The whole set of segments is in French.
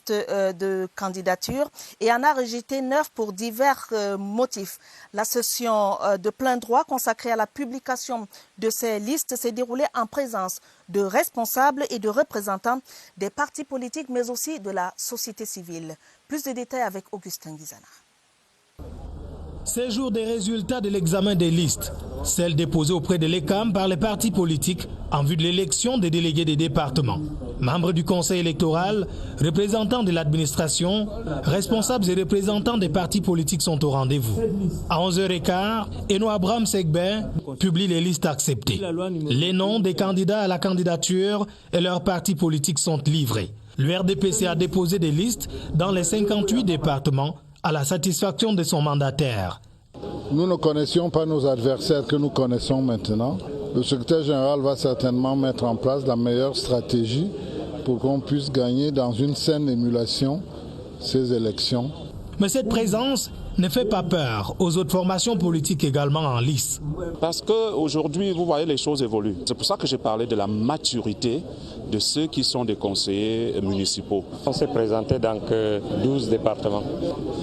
de candidature et en a rejeté 9 pour divers motifs. La session de plein droit consacrée à la publication de ces listes s'est déroulée en présence de responsables et de représentants des partis politiques, mais aussi de la société civile. Plus de détails avec Augustin Guizana. Ces jours des résultats de l'examen des listes, celles déposées auprès de l'ECAM par les partis politiques en vue de l'élection des délégués des départements. Membres du conseil électoral, représentants de l'administration, responsables et représentants des partis politiques sont au rendez-vous. À 11h15, Eno Abraham Segbe publie les listes acceptées. Les noms des candidats à la candidature et leurs partis politiques sont livrés. Le RDPC a déposé des listes dans les 58 départements à la satisfaction de son mandataire. Nous ne connaissions pas nos adversaires que nous connaissons maintenant. Le secrétaire général va certainement mettre en place la meilleure stratégie pour qu'on puisse gagner dans une saine émulation ces élections. Mais cette présence ne fait pas peur aux autres formations politiques également en lice. Parce qu'aujourd'hui, vous voyez, les choses évoluent. C'est pour ça que j'ai parlé de la maturité de ceux qui sont des conseillers municipaux. On s'est présenté dans 12 départements.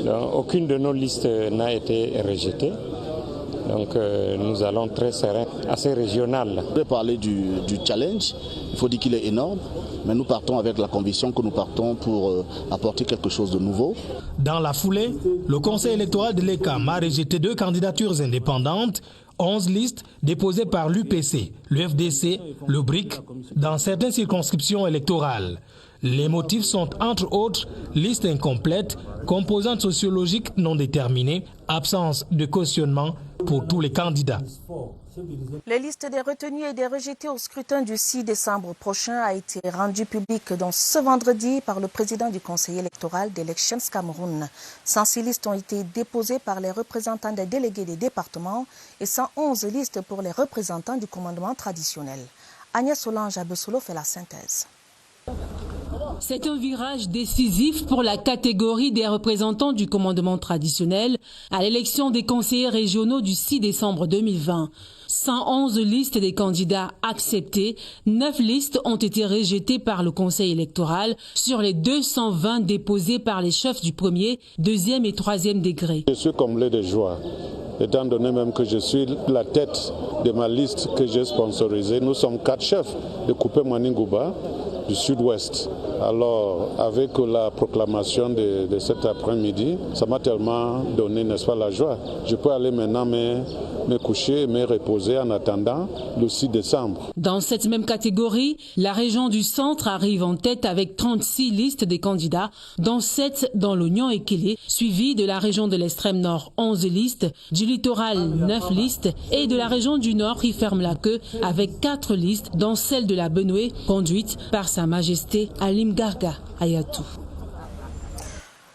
Donc, aucune de nos listes n'a été rejetée. Donc nous allons très serein, assez régional. Je vais parler du challenge, il faut dire qu'il est énorme, mais nous partons avec la conviction que nous partons pour apporter quelque chose de nouveau. Dans la foulée, le conseil électoral de l'ECAM a rejeté 2 candidatures indépendantes, 11 listes déposées par l'UPC, le FDC, le BRIC, dans certaines circonscriptions électorales. Les motifs sont entre autres liste incomplète, composante sociologique non déterminée, absence de cautionnement pour tous les candidats. Les listes des retenus et des rejetés au scrutin du 6 décembre prochain a été rendue publique donc ce vendredi par le président du conseil électoral d'Elections Cameroun. 106 listes ont été déposées par les représentants des délégués des départements et 111 listes pour les représentants du commandement traditionnel. Agnès Solange Abessolo fait la synthèse. C'est un virage décisif pour la catégorie des représentants du commandement traditionnel à l'élection des conseillers régionaux du 6 décembre 2020. 111 listes des candidats acceptées, 9 listes ont été rejetées par le conseil électoral sur les 220 déposées par les chefs du premier, deuxième et troisième degré. Je suis comblé de joie, étant donné même que je suis la tête de ma liste que j'ai sponsorisée. Nous sommes 4 chefs de Coupé Maningouba du sud-ouest. Alors, avec la proclamation de cet après-midi, ça m'a tellement donné, n'est-ce pas, la joie. Je peux aller maintenant me coucher, me reposer en attendant le 6 décembre. Dans cette même catégorie, la région du centre arrive en tête avec 36 listes des candidats, dont 7 dans l'Oignon Ekele, suivi de la région de l'extrême nord, 11 listes, du littoral, 9 listes, et de la région du nord qui ferme la queue avec 4 listes, dont celle de la Benoué, conduite par Sa Majesté Alim Garga Ayatou.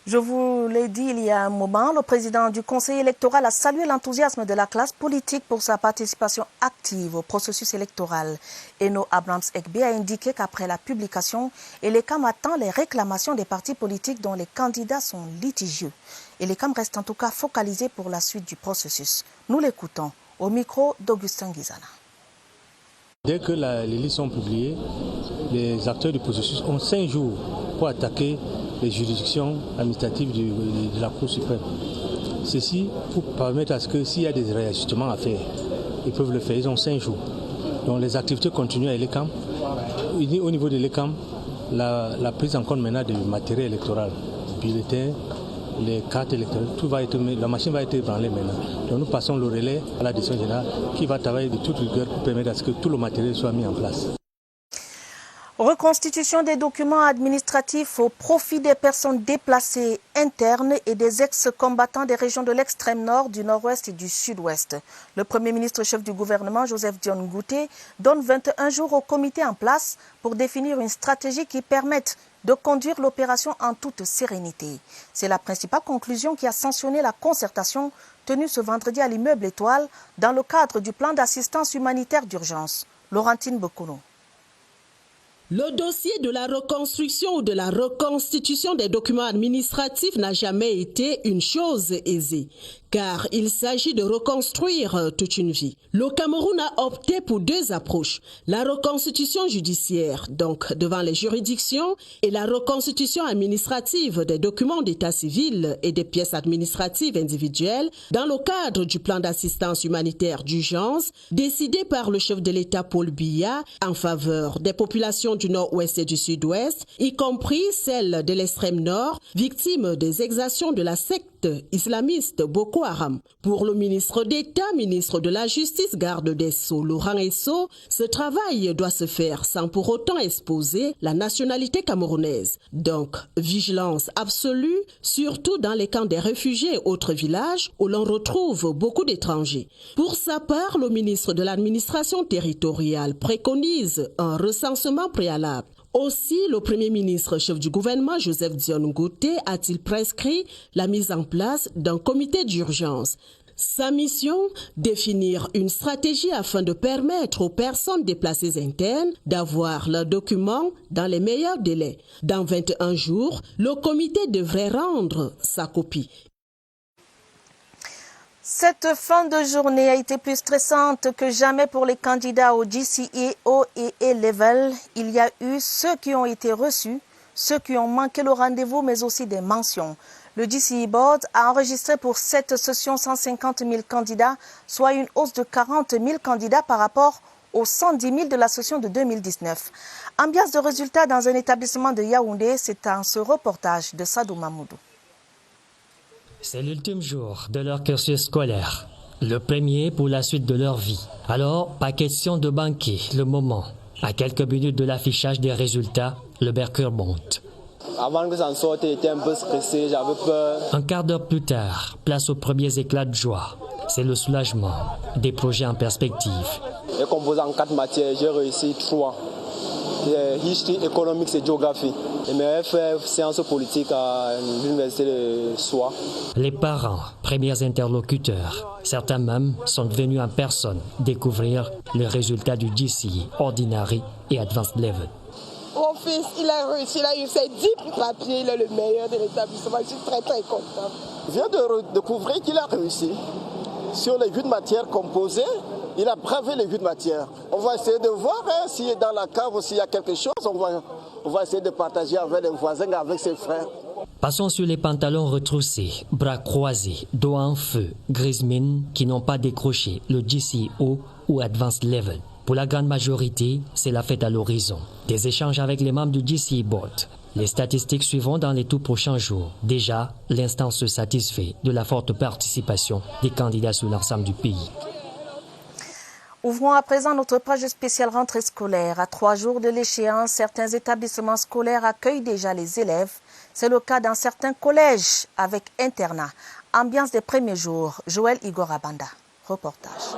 Je vous l'ai dit il y a un moment, le président du conseil électoral a salué l'enthousiasme de la classe politique pour sa participation active au processus électoral. Eno Abraham Segbe a indiqué qu'après la publication, l'ECAM attend les réclamations des partis politiques dont les candidats sont litigieux. L'ECAM reste en tout cas focalisé pour la suite du processus. Nous l'écoutons au micro d'Augustin Guizana. Dès que les listes sont publiées, les acteurs du processus ont 5 jours pour attaquer les juridictions administratives de la Cour suprême. Ceci pour permettre à ce que s'il y a des réajustements à faire, ils peuvent le faire. Ils ont 5 jours. Donc les activités continuent à l'ECAM. Au niveau de l'ECAM, la prise en compte maintenant du matériel électoral, bulletins, les cartes électorales, la machine va être ébranlée maintenant. Donc nous passons le relais à la direction générale qui va travailler de toute rigueur pour permettre à ce que tout le matériel soit mis en place. Reconstitution des documents administratifs au profit des personnes déplacées internes et des ex-combattants des régions de l'extrême nord, du nord-ouest et du sud-ouest. Le Premier ministre chef du gouvernement, Joseph Dione Ngouté, donne 21 jours au comité en place pour définir une stratégie qui permette de conduire l'opération en toute sérénité. C'est la principale conclusion qui a sanctionné la concertation tenue ce vendredi à l'immeuble Étoile dans le cadre du plan d'assistance humanitaire d'urgence. Laurentine Bokono. Le dossier de la reconstruction ou de la reconstitution des documents administratifs n'a jamais été une chose aisée. car il s'agit de reconstruire toute une vie. Le Cameroun a opté pour deux approches, la reconstitution judiciaire, donc devant les juridictions, et la reconstitution administrative des documents d'état civil et des pièces administratives individuelles dans le cadre du plan d'assistance humanitaire d'urgence décidé par le chef de l'État Paul Biya en faveur des populations du nord-ouest et du sud-ouest, y compris celles de l'extrême nord, victimes des exactions de la secte islamiste Boko Haram. Pour le ministre d'État, ministre de la Justice, garde des Sceaux, Laurent Esso, ce travail doit se faire sans pour autant exposer la nationalité camerounaise. Donc, vigilance absolue, surtout dans les camps des réfugiés et autres villages où l'on retrouve beaucoup d'étrangers. Pour sa part, le ministre de l'administration territoriale préconise un recensement préalable. Aussi, le Premier ministre chef du gouvernement, Joseph Dion Ngouté, a-t-il prescrit la mise en place d'un comité d'urgence. Sa mission, définir une stratégie afin de permettre aux personnes déplacées internes d'avoir leurs documents dans les meilleurs délais. Dans 21 jours, le comité devrait rendre sa copie. Cette fin de journée a été plus stressante que jamais pour les candidats au GCE, O et A-Level. Il y a eu ceux qui ont été reçus, ceux qui ont manqué le rendez-vous, mais aussi des mentions. Le GCE Board a enregistré pour cette session 150 000 candidats, soit une hausse de 40 000 candidats par rapport aux 110 000 de la session de 2019. Ambiance de résultats dans un établissement de Yaoundé, c'est dans ce reportage de Sadou Mamoudou. C'est l'ultime jour de leur cursus scolaire, le premier pour la suite de leur vie. Alors, pas question de banquer le moment. À quelques minutes de l'affichage des résultats, le mercure monte. Avant que j'en sorte, j'étais un peu stressé, j'avais peur. Un quart d'heure plus tard, place aux premiers éclats de joie. C'est le soulagement, des projets en perspective. J'ai composé en 4 matières, j'ai réussi 3. History, économique et géographie. Et j'ai fait sciences politiques à l'université de Soie. Les parents, premiers interlocuteurs, certains même sont venus en personne découvrir les résultats du GCE, Ordinary et Advanced Level. Mon fils, il a réussi, il a eu ses 10 papiers, il est le meilleur de l'établissement. Je suis très très content. Je viens de découvrir qu'il a réussi. Sur les 8 matières composées, il a bravé les 8 matières. On va essayer de voir s'il est dans la cave ou s'il y a quelque chose. On va essayer de partager avec les voisins, avec ses frères. Passons sur les pantalons retroussés, bras croisés, dos en feu, grises mines qui n'ont pas décroché le GCO ou Advanced Level. Pour la grande majorité, c'est la fête à l'horizon. Des échanges avec les membres du GCE Board. Les statistiques suivront dans les tout prochains jours. Déjà, l'instance se satisfait de la forte participation des candidats sur l'ensemble du pays. Ouvrons à présent notre page spéciale rentrée scolaire. À 3 jours de l'échéance, certains établissements scolaires accueillent déjà les élèves. C'est le cas dans certains collèges avec internat. Ambiance des premiers jours. Joël Igor Abanda. Reportage.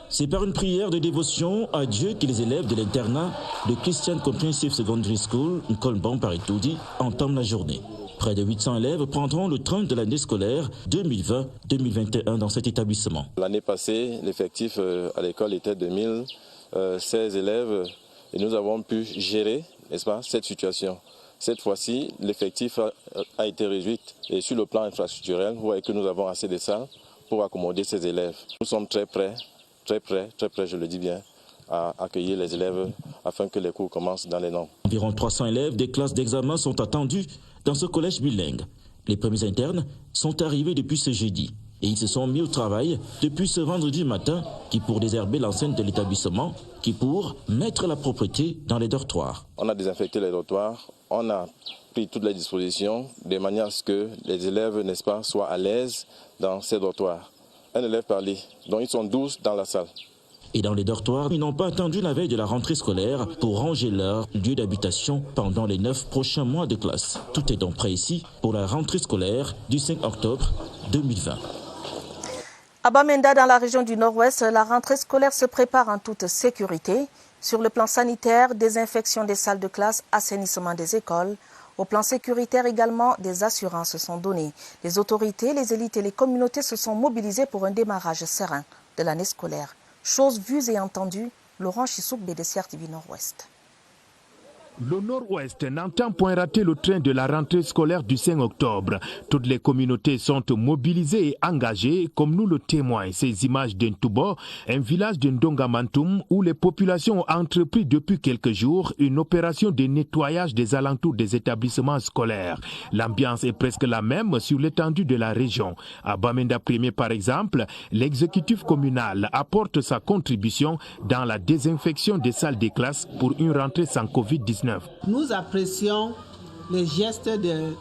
C'est par une prière de dévotion à Dieu que les élèves de l'internat de Christian Comprehensive Secondary School, Nkolban Paritoudi, entament la journée. Près de 800 élèves prendront le train de l'année scolaire 2020-2021 dans cet établissement. L'année passée, l'effectif à l'école était de 1016 élèves et nous avons pu gérer, n'est-ce pas, cette situation. Cette fois-ci, l'effectif a été réduit et sur le plan infrastructurel, vous voyez que nous avons assez de salles pour accommoder ces élèves. Nous sommes très prêts, je le dis bien, à accueillir les élèves afin que les cours commencent dans les normes. Environ 300 élèves des classes d'examen sont attendus dans ce collège bilingue. Les premiers internes sont arrivés depuis ce jeudi et ils se sont mis au travail depuis ce vendredi matin qui pour désherber l'enceinte de l'établissement, qui pour mettre la propreté dans les dortoirs. On a désinfecté les dortoirs, on a pris toutes les dispositions de manière à ce que les élèves, n'est-ce pas, soient à l'aise dans ces dortoirs. Un élève par lit, donc ils sont 12 dans la salle. Et dans les dortoirs, ils n'ont pas attendu la veille de la rentrée scolaire pour ranger leur lieu d'habitation pendant les 9 prochains mois de classe. Tout est donc prêt ici pour la rentrée scolaire du 5 octobre 2020. À Bamenda, dans la région du Nord-Ouest, la rentrée scolaire se prépare en toute sécurité. Sur le plan sanitaire, désinfection des salles de classe, assainissement des écoles. Au plan sécuritaire également, des assurances sont données. Les autorités, les élites et les communautés se sont mobilisées pour un démarrage serein de l'année scolaire. Chose vue et entendue, Laurent Chissouk, BDCR TV Nord-Ouest. Le Nord-Ouest n'entend point rater le train de la rentrée scolaire du 5 octobre. Toutes les communautés sont mobilisées et engagées, comme nous le témoignent ces images d'Ntoubo, un village de Ndongamantoum où les populations ont entrepris depuis quelques jours une opération de nettoyage des alentours des établissements scolaires. L'ambiance est presque la même sur l'étendue de la région. À Bamenda Premier, par exemple, l'exécutif communal apporte sa contribution dans la désinfection des salles de classe pour une rentrée sans Covid-19. Nous apprécions les gestes de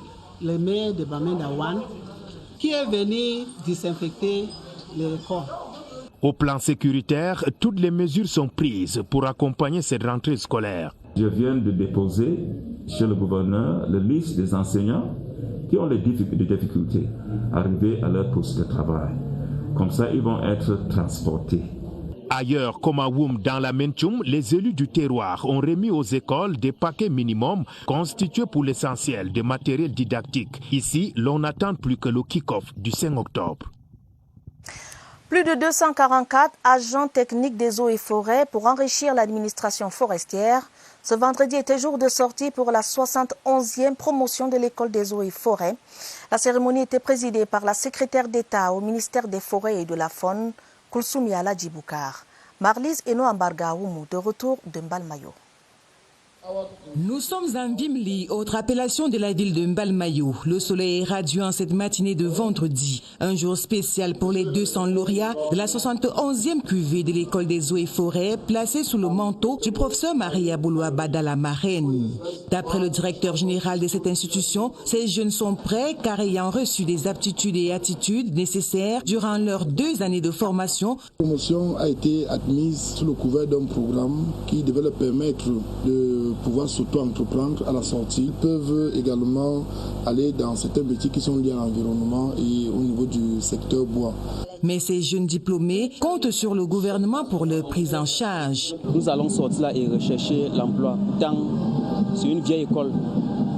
le maire de Bamenda One qui est venu désinfecter l'école. Au plan sécuritaire, toutes les mesures sont prises pour accompagner cette rentrée scolaire. Je viens de déposer chez le gouverneur la liste des enseignants qui ont des difficultés à arriver à leur poste de travail. Comme ça, ils vont être transportés. Ailleurs, comme à Woum dans la Mentchoum, les élus du terroir ont remis aux écoles des paquets minimums constitués pour l'essentiel de matériel didactique. Ici, l'on n'attend plus que le kick-off du 5 octobre. Plus de 244 agents techniques des eaux et forêts pour enrichir l'administration forestière. Ce vendredi était jour de sortie pour la 71e promotion de l'école des eaux et forêts. La cérémonie était présidée par la secrétaire d'État au ministère des Forêts et de la Faune, Koulsoumi Aladji Boukar. Marlise Eno Ambargaoumou, de retour de Mbalmayo. Nous sommes à Mbimli, autre appellation de la ville de Mbalmayo. Le soleil est radieux en cette matinée de vendredi. Un jour spécial pour les 200 lauréats de la 71e cuvée de l'école des eaux et forêts, placée sous le manteau du professeur Maria Bouloua Bada la marraine. D'après le directeur général de cette institution, ces jeunes sont prêts car ayant reçu des aptitudes et attitudes nécessaires durant leurs 2 années de formation. La promotion a été admise sous le couvert d'un programme qui devait leur permettre de pouvoir s'auto-entreprendre à la sortie. Ils peuvent également aller dans certains métiers qui sont liés à l'environnement et au niveau du secteur bois. Mais ces jeunes diplômés comptent sur le gouvernement pour leur prise en charge. Nous allons sortir là et rechercher l'emploi. C'est une vieille école.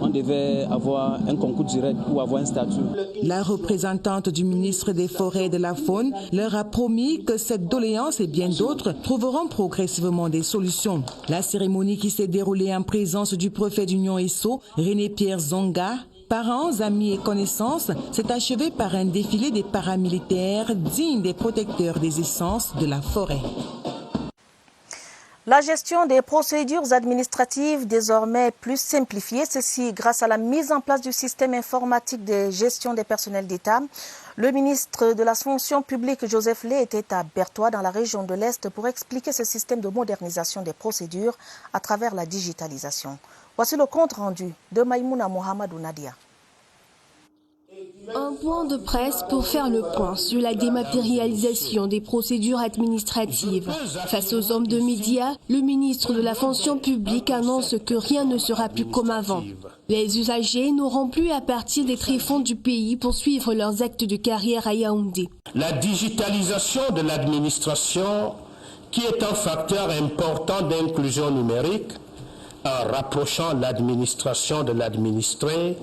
On devait avoir un concours direct ou avoir un statut. La représentante du ministre des Forêts et de la Faune leur a promis que cette doléance et bien d'autres trouveront progressivement des solutions. La cérémonie qui s'est déroulée en présence du préfet d'Union Esso, René Pierre Zonga, parents, amis et connaissances, s'est achevée par un défilé des paramilitaires dignes des protecteurs des essences de la forêt. La gestion des procédures administratives désormais plus simplifiée, ceci grâce à la mise en place du système informatique de gestion des personnels d'État. Le ministre de la fonction publique, Joseph Lé, était à Bertois dans la région de l'Est pour expliquer ce système de modernisation des procédures à travers la digitalisation. Voici le compte rendu de Maïmouna Mohamedou Nadia. Un point de presse pour faire le point sur la dématérialisation des procédures administratives. Face aux hommes de médias, le ministre de la fonction publique annonce que rien ne sera plus comme avant. Les usagers n'auront plus à partir des tréfonds du pays pour suivre leurs actes de carrière à Yaoundé. La digitalisation de l'administration, qui est un facteur important d'inclusion numérique, en rapprochant l'administration de l'administré,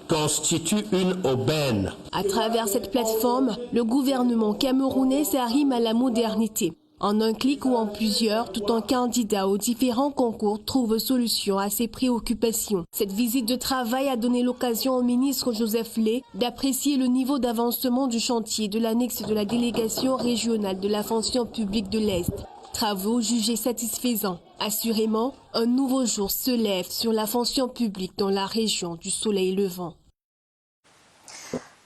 constitue une aubaine. À travers cette plateforme, le gouvernement camerounais s'arrime à la modernité. En un clic ou en plusieurs, tout un candidat aux différents concours trouve solution à ses préoccupations. Cette visite de travail a donné l'occasion au ministre Joseph Lé d'apprécier le niveau d'avancement du chantier de l'annexe de la délégation régionale de la fonction publique de l'Est. Travaux jugés satisfaisants. Assurément, un nouveau jour se lève sur la fonction publique dans la région du soleil levant.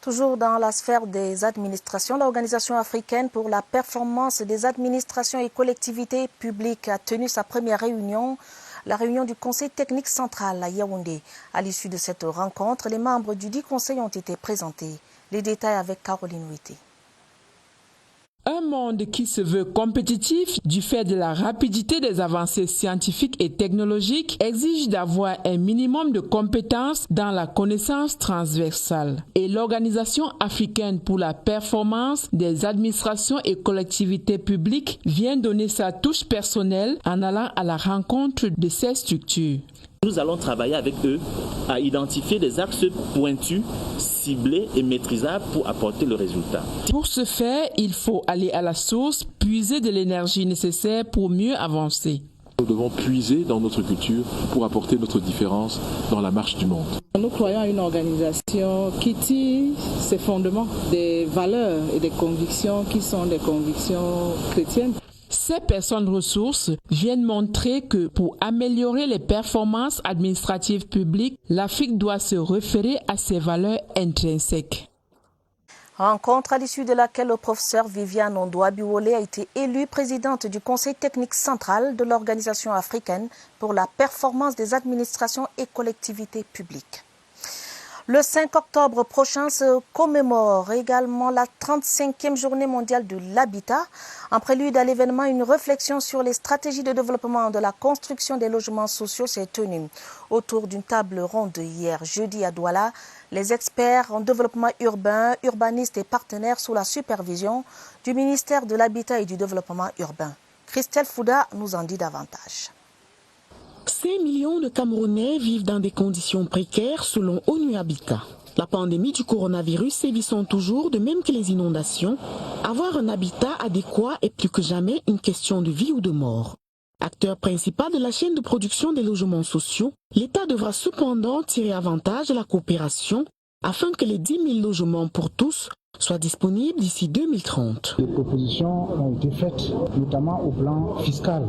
Toujours dans la sphère des administrations, l'Organisation africaine pour la performance des administrations et collectivités publiques a tenu sa première réunion, la réunion du Conseil technique central à Yaoundé. À l'issue de cette rencontre, les membres du dit conseil ont été présentés. Les détails avec Caroline Ouité. Un monde qui se veut compétitif du fait de la rapidité des avancées scientifiques et technologiques exige d'avoir un minimum de compétences dans la connaissance transversale. Et l'Organisation africaine pour la performance des administrations et collectivités publiques vient donner sa touche personnelle en allant à la rencontre de ces structures. Nous allons travailler avec eux à identifier des axes pointus, ciblés et maîtrisables pour apporter le résultat. Pour ce faire, il faut aller à la source, puiser de l'énergie nécessaire pour mieux avancer. Nous devons puiser dans notre culture pour apporter notre différence dans la marche du monde. Nous croyons à une organisation qui tire ses fondements des valeurs et des convictions qui sont des convictions chrétiennes. Ces personnes ressources viennent montrer que pour améliorer les performances administratives publiques, l'Afrique doit se référer à ses valeurs intrinsèques. Rencontre à l'issue de laquelle le professeur Viviane Ondoa-Biwole a été élue présidente du Conseil technique central de l'Organisation africaine pour la performance des administrations et collectivités publiques. Le 5 octobre prochain se commémore également la 35e journée mondiale de l'habitat. En prélude à l'événement, une réflexion sur les stratégies de développement de la construction des logements sociaux s'est tenue. Autour d'une table ronde hier jeudi à Douala, les experts en développement urbain, urbanistes et partenaires sous la supervision du ministère de l'Habitat et du Développement urbain. Christelle Fouda nous en dit davantage. 5 millions de Camerounais vivent dans des conditions précaires selon ONU Habitat. La pandémie du coronavirus sévissant toujours, de même que les inondations, avoir un habitat adéquat est plus que jamais une question de vie ou de mort. Acteur principal de la chaîne de production des logements sociaux, l'État devra cependant tirer avantage de la coopération afin que les 10 000 logements pour tous soient disponibles d'ici 2030. Les propositions ont été faites, notamment au plan fiscal,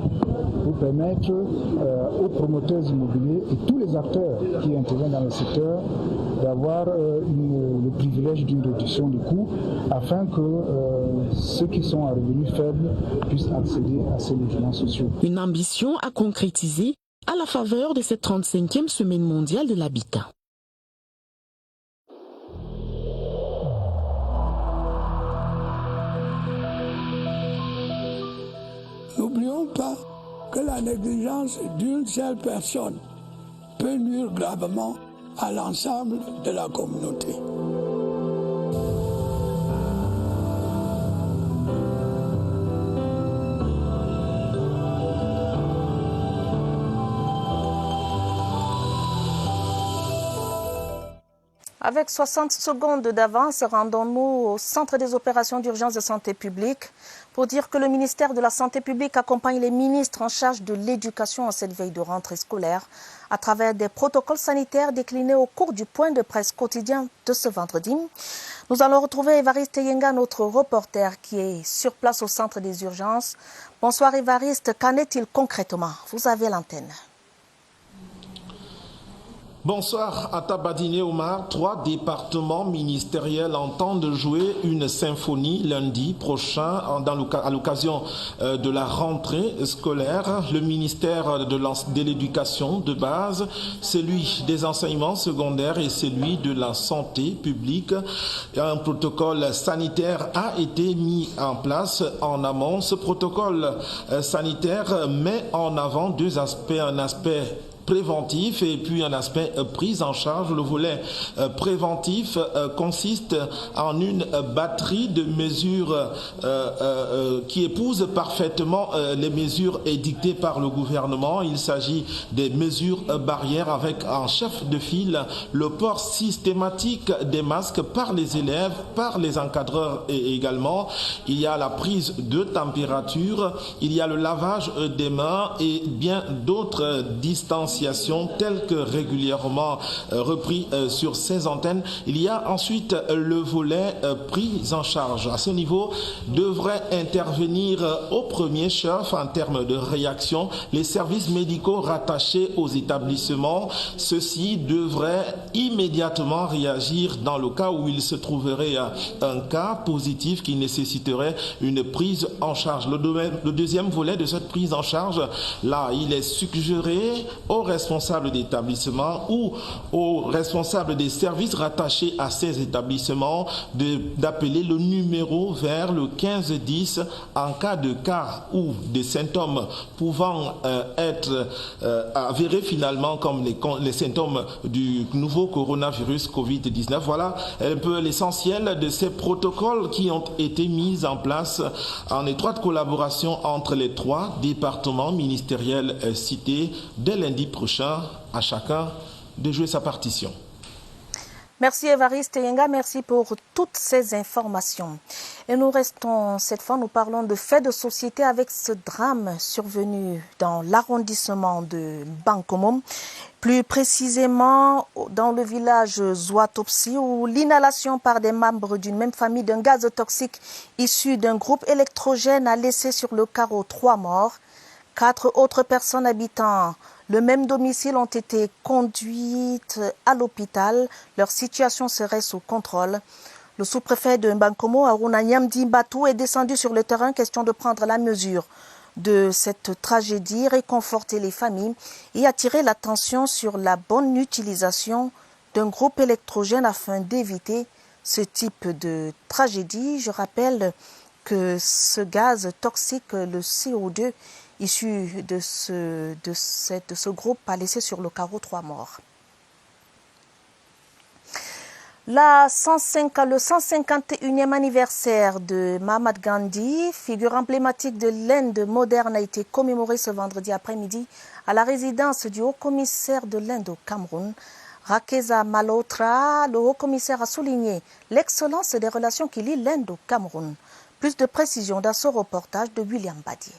pour permettre aux promoteurs immobiliers et tous les acteurs qui interviennent dans le secteur d'avoir le privilège d'une réduction des coûts afin que ceux qui sont à revenus faibles puissent accéder à ces logements sociaux. Une ambition à concrétiser à la faveur de cette 35e semaine mondiale de l'habitat. N'oublions pas que la négligence d'une seule personne peut nuire gravement à l'ensemble de la communauté. Avec 60 secondes d'avance, rendons-nous au Centre des opérations d'urgence de santé publique pour dire que le ministère de la Santé publique accompagne les ministres en charge de l'éducation en cette veille de rentrée scolaire à travers des protocoles sanitaires déclinés au cours du point de presse quotidien de ce vendredi. Nous allons retrouver Évariste Yenga, notre reporter qui est sur place au Centre des urgences. Bonsoir Évariste, qu'en est-il concrètement? Vous avez l'antenne. Bonsoir à Tabadine Omar. 3 départements ministériels entendent jouer une symphonie lundi prochain à l'occasion de la rentrée scolaire. Le ministère de l'Éducation de base, celui des enseignements secondaires et celui de la santé publique. Un protocole sanitaire a été mis en place en amont. Ce protocole sanitaire met en avant 2 aspects. Un aspect préventif et puis un aspect prise en charge. Le volet préventif consiste en une batterie de mesures qui épousent parfaitement les mesures édictées par le gouvernement. Il s'agit des mesures barrières avec en chef de file le port systématique des masques par les élèves, par les encadreurs et également. Il y a la prise de température, il y a le lavage des mains et bien d'autres distances telles que régulièrement repris sur ces antennes. Il y a ensuite le volet prise en charge. À ce niveau, devrait intervenir au premier chef en termes de réaction les services médicaux rattachés aux établissements. Ceux-ci devraient immédiatement réagir dans le cas où il se trouverait un cas positif qui nécessiterait une prise en charge. Le deuxième volet de cette prise en charge, là, il est suggéré aux responsables d'établissement ou aux responsables des services rattachés à ces établissements d'appeler le numéro vers le 1510 en cas de cas ou des symptômes pouvant être avérés finalement comme les symptômes du nouveau coronavirus Covid-19. Voilà un peu l'essentiel de ces protocoles qui ont été mis en place en étroite collaboration entre les 3 départements ministériels cités. Dès lundi prochain, à chacun de jouer sa partition. Merci Évariste Yenga, merci pour toutes ces informations. Et nous restons, cette fois, nous parlons de faits de société avec ce drame survenu dans l'arrondissement de Bankomo, plus précisément dans le village Zouatopsi, où l'inhalation par des membres d'une même famille d'un gaz toxique issu d'un groupe électrogène a laissé sur le carreau 3 morts. 4 autres personnes habitant le même domicile ont été conduites à l'hôpital. Leur situation serait sous contrôle. Le sous-préfet de Bankomo, Aruna Nyamdi Batou, est descendu sur le terrain, question de prendre la mesure de cette tragédie, réconforter les familles et attirer l'attention sur la bonne utilisation d'un groupe électrogène afin d'éviter ce type de tragédie. Je rappelle que ce gaz toxique, le CO2, issu de ce groupe, a laissé sur le carreau 3 morts. Le 151e anniversaire de Mahatma Gandhi, figure emblématique de l'Inde moderne, a été commémoré ce vendredi après-midi à la résidence du haut-commissaire de l'Inde au Cameroun. Rakeza Malhotra, le haut-commissaire, a souligné l'excellence des relations qui lient l'Inde au Cameroun. Plus de précisions dans ce reportage de William Badier.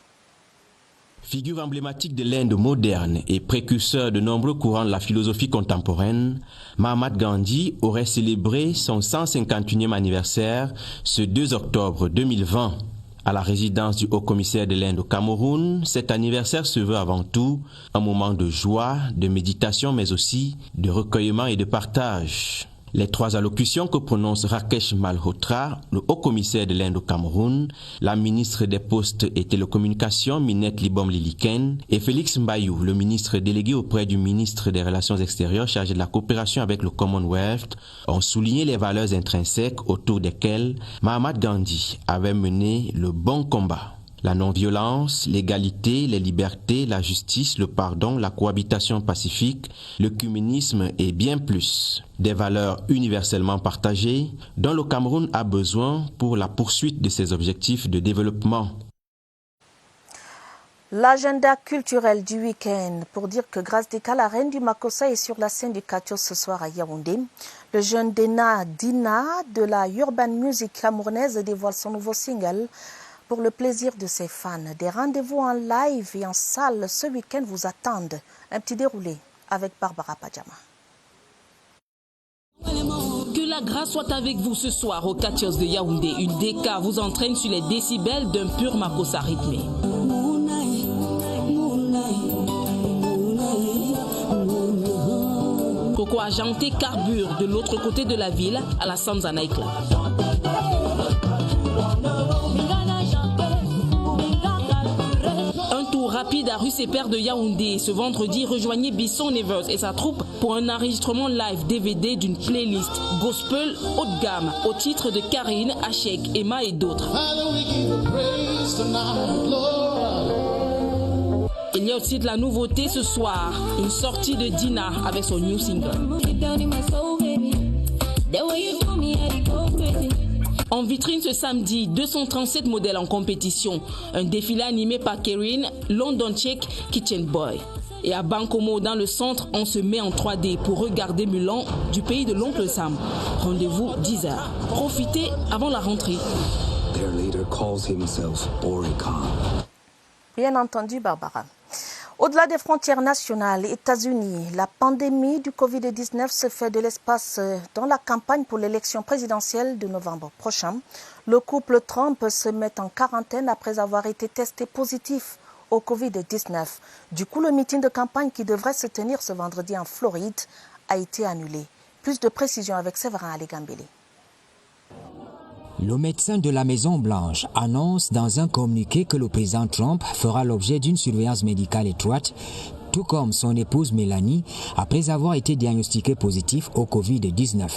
Figure emblématique de l'Inde moderne et précurseur de nombreux courants de la philosophie contemporaine, Mahatma Gandhi aurait célébré son 151e anniversaire ce 2 octobre 2020. À la résidence du haut-commissaire de l'Inde au Cameroun, cet anniversaire se veut avant tout un moment de joie, de méditation, mais aussi de recueillement et de partage. Les 3 allocutions que prononce Rakesh Malhotra, le haut-commissaire de l'Inde au Cameroun, la ministre des Postes et Télécommunications, Minette Libom Liliken, et Félix Mbayou, le ministre délégué auprès du ministre des Relations extérieures chargé de la coopération avec le Commonwealth, ont souligné les valeurs intrinsèques autour desquelles Mahatma Gandhi avait mené le bon combat. La non-violence, l'égalité, les libertés, la justice, le pardon, la cohabitation pacifique, l'œcuménisme et bien plus. Des valeurs universellement partagées dont le Cameroun a besoin pour la poursuite de ses objectifs de développement. L'agenda culturel du week-end pour dire que Grâce Deka, la reine du Makossa, est sur la scène du Katios ce soir à Yaoundé. Le jeune Dina de la urban music camerounaise dévoile son nouveau single pour le plaisir de ses fans. Des rendez-vous en live et en salle ce week-end vous attendent. Un petit déroulé avec Barbara Padjama. Que la grâce soit avec vous ce soir au Katios de Yaoundé. Une DK vous entraîne sur les décibels d'un pur Makossa rythmé. Coco Ajanté carbure de l'autre côté de la ville à la Sanza Night Club. Un tour rapide à rue Sépère de Yaoundé. Ce vendredi, rejoignez Bisson Nevers et sa troupe pour un enregistrement live DVD d'une playlist gospel haut de gamme au titre de Karine, Achek, Emma et d'autres. Il y a aussi de la nouveauté ce soir, une sortie de Dina avec son new single. En vitrine ce samedi, 237 modèles en compétition. Un défilé animé par Kerine, London Check, Kitchen Boy. Et à Bankomo, dans le centre, on se met en 3D pour regarder Mulan du pays de l'oncle Sam. Rendez-vous 10h. Profitez avant la rentrée. Their leader calls himself Oricon. Bien entendu, Barbara. Au-delà des frontières nationales, États-Unis, la pandémie du Covid-19 se fait de l'espace dans la campagne pour l'élection présidentielle de novembre prochain. Le couple Trump se met en quarantaine après avoir été testé positif au Covid-19. Du coup, le meeting de campagne qui devrait se tenir ce vendredi en Floride a été annulé. Plus de précisions avec Séverin Alegambele. Le médecin de la Maison-Blanche annonce dans un communiqué que le président Trump fera l'objet d'une surveillance médicale étroite, tout comme son épouse Mélanie, après avoir été diagnostiqué positif au Covid-19.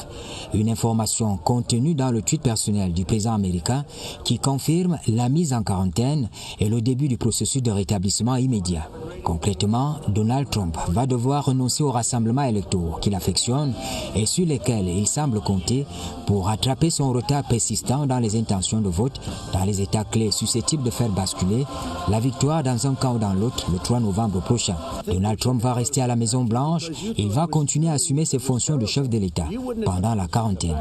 Une information contenue dans le tweet personnel du président américain qui confirme la mise en quarantaine et le début du processus de rétablissement immédiat. Concrètement, Donald Trump va devoir renoncer aux rassemblements électoraux qu'il affectionne et sur lesquels il semble compter pour rattraper son retard persistant dans les intentions de vote dans les États clés susceptibles de faire basculer la victoire dans un camp ou dans l'autre le 3 novembre prochain. Donald Trump va rester à la Maison-Blanche et il va continuer à assumer ses fonctions de chef de l'État pendant la quarantaine.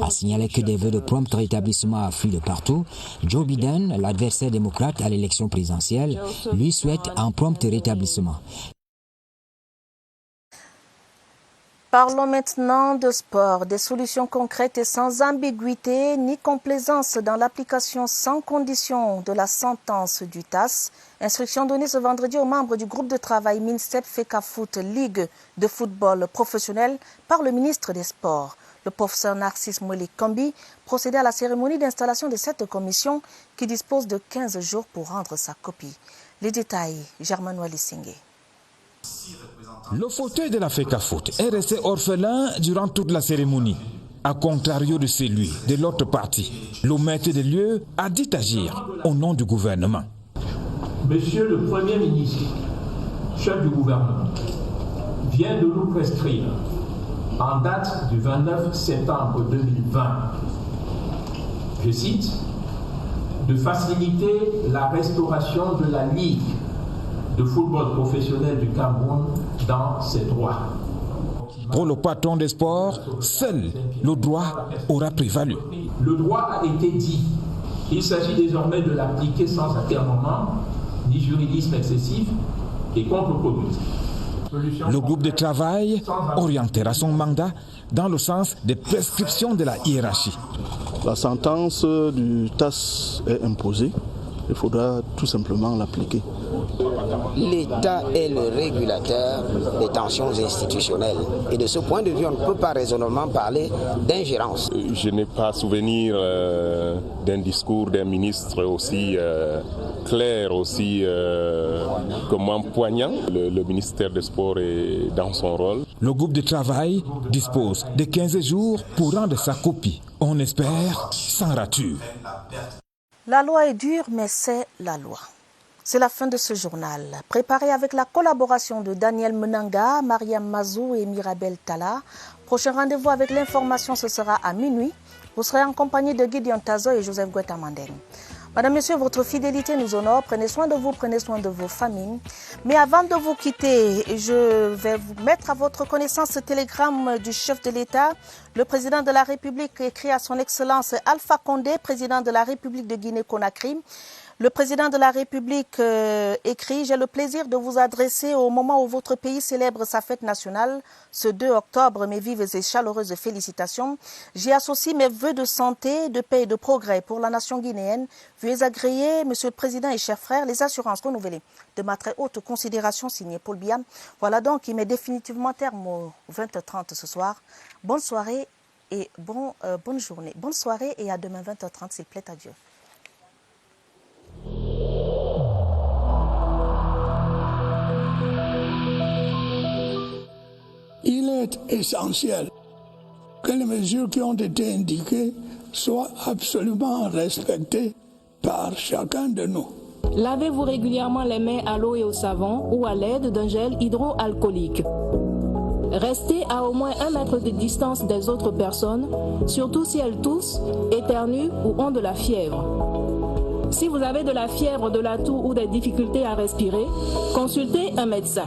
A signaler que des vœux de prompt rétablissement affluent de partout, Joe Biden, l'adversaire démocrate à l'élection présidentielle, lui souhaite un prompt rétablissement. Parlons maintenant de sport, des solutions concrètes et sans ambiguïté ni complaisance dans l'application sans condition de la sentence du TAS. Instruction donnée ce vendredi aux membres du groupe de travail MINSEP FECAFOOT Ligue de football professionnel par le ministre des Sports. Le professeur Narcisse Mweli-Kambi procédait à la cérémonie d'installation de cette commission qui dispose de 15 jours pour rendre sa copie. Les détails, Germain Walisingé. Le fauteuil de la FECAFOOT est resté orphelin durant toute la cérémonie, à contrario de celui de l'autre partie. Le maître des lieux a dit agir au nom du gouvernement. Monsieur le Premier ministre, chef du gouvernement, vient de nous prescrire, en date du 29 septembre 2020, je cite, de faciliter la restauration de la Ligue de football professionnel du Cameroun dans ses droits. Pour le patron des sports, seul le droit aura prévalu. Le droit a été dit. Il s'agit désormais de l'appliquer sans atermoiement, ni juridisme excessif et contre-productif. Le groupe de travail orientera son mandat dans le sens des prescriptions de la hiérarchie. La sentence du TAS est imposée. Il faudra tout simplement l'appliquer. L'État est le régulateur des tensions institutionnelles. Et de ce point de vue, on ne peut pas raisonnablement parler d'ingérence. Je n'ai pas souvenir d'un discours d'un ministre aussi clair, aussi comment poignant. Le ministère des Sports est dans son rôle. Le groupe de travail dispose de 15 jours pour rendre sa copie. On espère sans rature. La loi est dure, mais c'est la loi. C'est la fin de ce journal, préparé avec la collaboration de Daniel Menanga, Mariam Mazou et Mirabel Tala. Prochain rendez-vous avec l'information, ce sera à minuit. Vous serez en compagnie de Gideon Tazo et Joseph Guetta-Mandeng. Madame, Monsieur, votre fidélité nous honore. Prenez soin de vous, prenez soin de vos familles. Mais avant de vous quitter, je vais vous mettre à votre connaissance ce télégramme du chef de l'État. Le président de la République écrit à son Excellence Alpha Condé, président de la République de Guinée-Conakry. Le président de la République écrit « J'ai le plaisir de vous adresser au moment où votre pays célèbre sa fête nationale, ce 2 octobre, mes vives et chaleureuses félicitations. J'y associe mes vœux de santé, de paix et de progrès pour la nation guinéenne. Veuillez agréer, Monsieur le Président et chers frères, les assurances renouvelées de ma très haute considération signée Paul Biya. Voilà donc qui met définitivement terme au 20h30 ce soir. Bonne soirée et bonne journée. Bonne soirée et à demain 20h30 s'il plaît à Dieu. Il est essentiel que les mesures qui ont été indiquées soient absolument respectées par chacun de nous. Lavez-vous régulièrement les mains à l'eau et au savon ou à l'aide d'un gel hydroalcoolique. Restez à au moins 1 mètre de distance des autres personnes, surtout si elles toussent, éternuent ou ont de la fièvre. Si vous avez de la fièvre, de la toux ou des difficultés à respirer, consultez un médecin.